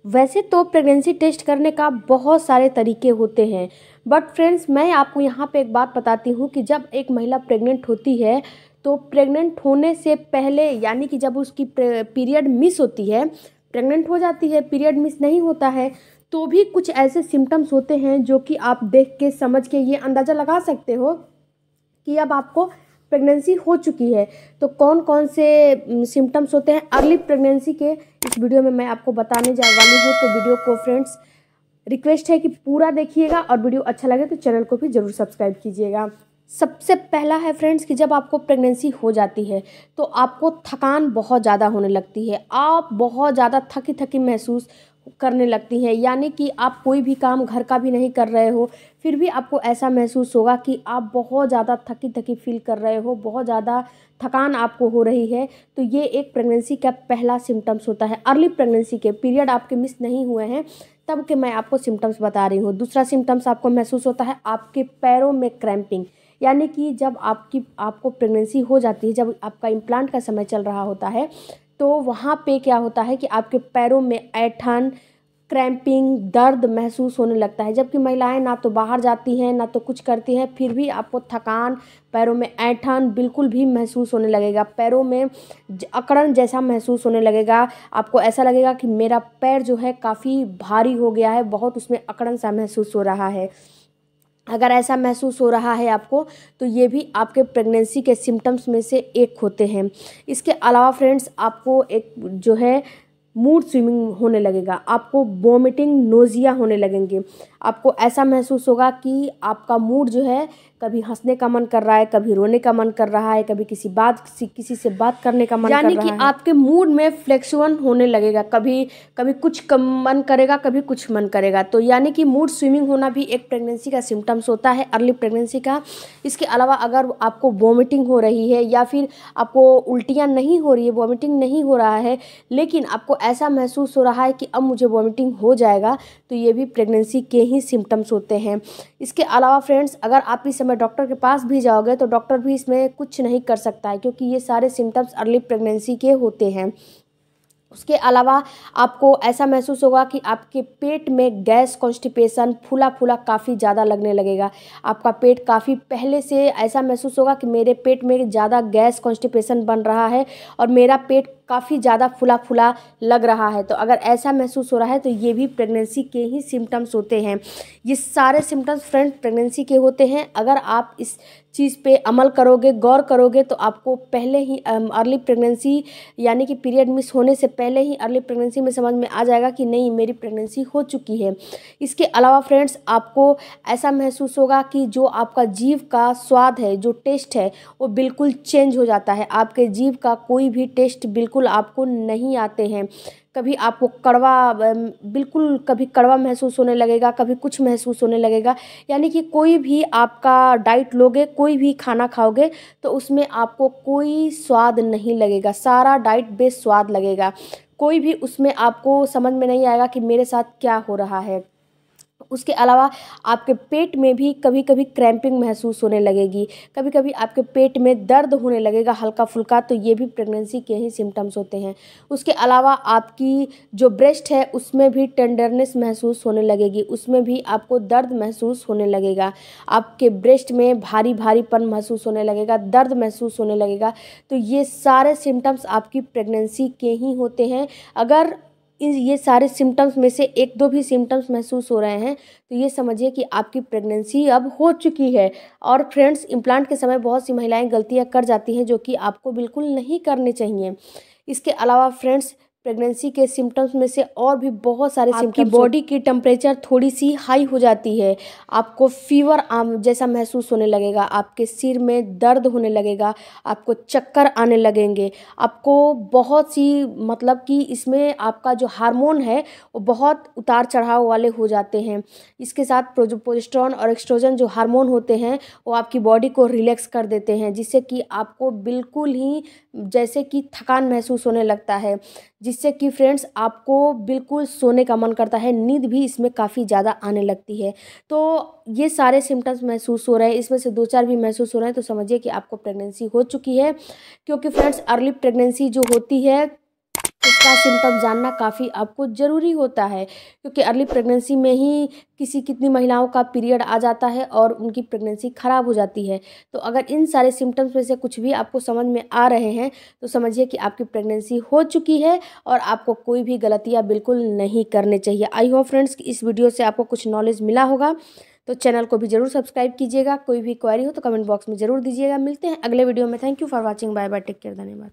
वैसे तो pregnancy test करने का बहुत सारे तरीके होते हैं, बट फ्रेंड्स मैं आपको यहाँ पे एक बात बताती हूँ कि जब एक महिला प्रेग्नेंट होती है तो प्रेग्नेंट होने से पहले यानी कि जब उसकी पीरियड मिस होती है, प्रेग्नेंट हो जाती है, पीरियड मिस नहीं होता है, तो भी कुछ ऐसे सिम्टम्स होते हैं जो कि आप देख के समझ के ये अंदाज़ा लगा सकते हो कि अब आपको प्रेगनेंसी हो चुकी है। तो कौन कौन से सिम्टम्स होते हैं अर्ली प्रेगनेंसी के, इस वीडियो में मैं आपको बताने जा वाली हूँ। तो वीडियो को फ्रेंड्स रिक्वेस्ट है कि पूरा देखिएगा और वीडियो अच्छा लगे तो चैनल को भी ज़रूर सब्सक्राइब कीजिएगा। सबसे पहला है फ्रेंड्स कि जब आपको प्रेगनेंसी हो जाती है तो आपको थकान बहुत ज़्यादा होने लगती है, आप बहुत ज़्यादा थकी थकी महसूस करने लगती हैं, यानी कि आप कोई भी काम घर का भी नहीं कर रहे हो फिर भी आपको ऐसा महसूस होगा कि आप बहुत ज़्यादा थकी थकी फील कर रहे हो, बहुत ज़्यादा थकान आपको हो रही है। तो ये एक प्रेगनेंसी का पहला सिम्टम्स होता है, अर्ली प्रेगनेंसी के, पीरियड आपके मिस नहीं हुए हैं तब के मैं आपको सिम्टम्स बता रही हूँ। दूसरा सिम्टम्स आपको महसूस होता है आपके पैरों में क्रैम्पिंग, यानी कि जब आपको प्रेगनेंसी हो जाती है, जब आपका इम्प्लांट का समय चल रहा होता है तो वहाँ पे क्या होता है कि आपके पैरों में ऐंठन, क्रैम्पिंग, दर्द महसूस होने लगता है। जबकि महिलाएं ना तो बाहर जाती हैं ना तो कुछ करती हैं, फिर भी आपको थकान, पैरों में ऐंठन बिल्कुल भी महसूस होने लगेगा, पैरों में अकड़न जैसा महसूस होने लगेगा। आपको ऐसा लगेगा कि मेरा पैर जो है काफ़ी भारी हो गया है, बहुत उसमें अकड़न सा महसूस हो रहा है। अगर ऐसा महसूस हो रहा है आपको तो ये भी आपके प्रेगनेंसी के सिम्टम्स में से एक होते हैं। इसके अलावा फ्रेंड्स आपको एक जो है मूड स्विंगिंग होने लगेगा, आपको वोमिटिंग, नोज़िया होने लगेंगे। आपको ऐसा महसूस होगा कि आपका मूड जो है कभी हंसने का मन कर रहा है, कभी रोने का मन कर रहा है, कभी किसी से बात करने का मन कर रहा है, यानी कि आपके मूड में फ्लक्चुएशन होने लगेगा, कभी कभी कुछ कम मन करेगा, कभी कुछ मन करेगा। तो यानी कि मूड स्विंगिंग होना भी एक प्रेगनेंसी का सिम्टम्स होता है, अर्ली प्रेगनेंसी का। इसके अलावा अगर आपको वोमिटिंग हो रही है या फिर आपको उल्टियाँ नहीं हो रही है, वोमिटिंग नहीं हो रहा है, लेकिन आपको ऐसा महसूस हो रहा है कि अब मुझे वोमिटिंग हो जाएगा, तो ये भी प्रेगनेंसी के ही सिम्टम्स होते हैं। इसके अलावा फ्रेंड्स अगर आप इस समय डॉक्टर के पास भी जाओगे तो डॉक्टर भी इसमें कुछ नहीं कर सकता है, क्योंकि ये सारे सिम्टम्स अर्ली प्रेगनेंसी के होते हैं। उसके अलावा आपको ऐसा महसूस होगा कि आपके पेट में गैस, कॉन्स्टिपेशन, फूला फूला काफ़ी ज़्यादा लगने लगेगा। आपका पेट काफ़ी पहले से ऐसा महसूस होगा कि मेरे पेट में ज़्यादा गैस, कॉन्स्टिपेशन बन रहा है और मेरा पेट काफ़ी ज़्यादा फूला फूला लग रहा है। तो अगर ऐसा महसूस हो रहा है तो ये भी प्रेगनेंसी के ही सिम्टम्स होते हैं। ये सारे सिम्टम्स फ्रेंड प्रेगनेंसी के होते हैं। अगर आप इस चीज़ पे अमल करोगे, गौर करोगे, तो आपको पहले ही अर्ली प्रेगनेंसी यानी कि पीरियड मिस होने से पहले ही अर्ली प्रेगनेंसी में समझ में आ जाएगा कि नहीं, मेरी प्रेगनेंसी हो चुकी है। इसके अलावा फ्रेंड्स आपको ऐसा महसूस होगा कि जो आपका जीभ का स्वाद है, जो टेस्ट है, वो बिल्कुल चेंज हो जाता है। आपके जीभ का कोई भी टेस्ट बिल्कुल आपको नहीं आते हैं। कभी आपको कड़वा, बिल्कुल कभी कड़वा महसूस होने लगेगा, कभी कुछ महसूस होने लगेगा। यानी कि कोई भी आपका डाइट लोगे, कोई भी खाना खाओगे तो उसमें आपको कोई स्वाद नहीं लगेगा, सारा डाइट बेस्वाद लगेगा। कोई भी उसमें आपको समझ में नहीं आएगा कि मेरे साथ क्या हो रहा है। उसके अलावा आपके पेट में भी कभी कभी क्रैम्पिंग महसूस होने लगेगी, कभी कभी आपके पेट में दर्द होने लगेगा हल्का फुल्का, तो ये भी प्रेगनेंसी के ही सिम्टम्स होते हैं। उसके अलावा आपकी जो ब्रेस्ट है उसमें भी टेंडरनेस महसूस होने लगेगी, उसमें भी आपको दर्द महसूस होने लगेगा, आपके ब्रेस्ट में भारी भारीपन महसूस होने लगेगा, दर्द महसूस होने लगेगा। तो ये सारे सिम्टम्स आपकी प्रेगनेंसी के ही होते हैं। अगर ये सारे सिम्टम्स में से एक दो भी सिम्टम्स महसूस हो रहे हैं तो ये समझिए कि आपकी प्रेगनेंसी अब हो चुकी है। और फ्रेंड्स इम्प्लांट के समय बहुत सी महिलाएं गलतियां कर जाती हैं जो कि आपको बिल्कुल नहीं करनी चाहिए। इसके अलावा फ्रेंड्स प्रेगनेंसी के सिम्टम्स में से और भी बहुत सारे सिम्टम्स, आपकी बॉडी की टेम्परेचर थोड़ी सी हाई हो जाती है, आपको फीवर जैसा महसूस होने लगेगा, आपके सिर में दर्द होने लगेगा, आपको चक्कर आने लगेंगे, आपको बहुत सी मतलब कि इसमें आपका जो हार्मोन है वो बहुत उतार चढ़ाव वाले हो जाते हैं। इसके साथ प्रोजेस्टेरोन और एस्ट्रोजन जो हार्मोन होते हैं वो आपकी बॉडी को रिलैक्स कर देते हैं, जिससे कि आपको बिल्कुल ही जैसे कि थकान महसूस होने लगता है, जिससे कि फ्रेंड्स आपको बिल्कुल सोने का मन करता है, नींद भी इसमें काफ़ी ज़्यादा आने लगती है। तो ये सारे सिम्टम्स महसूस हो रहे हैं, इसमें से दो चार भी महसूस हो रहे हैं तो समझिए कि आपको प्रेगनेंसी हो चुकी है। क्योंकि फ्रेंड्स अर्ली प्रेगनेंसी जो होती है का सिम्टम जानना काफ़ी आपको ज़रूरी होता है, क्योंकि अर्ली प्रेगनेंसी में ही कितनी महिलाओं का पीरियड आ जाता है और उनकी प्रेगनेंसी ख़राब हो जाती है। तो अगर इन सारे सिम्टम्स में से कुछ भी आपको समझ में आ रहे हैं तो समझिए कि आपकी प्रेगनेंसी हो चुकी है और आपको कोई भी गलतियाँ बिल्कुल नहीं करनी चाहिए। आई होप फ्रेंड्स कि इस वीडियो से आपको कुछ नॉलेज मिला होगा। तो चैनल को भी ज़रूर सब्सक्राइब कीजिएगा। कोई भी क्वेरी हो तो कमेंट बॉक्स में ज़रूर दीजिएगा। मिलते हैं अगले वीडियो में। Thank you for watching. Bye bye, take care, धन्यवाद।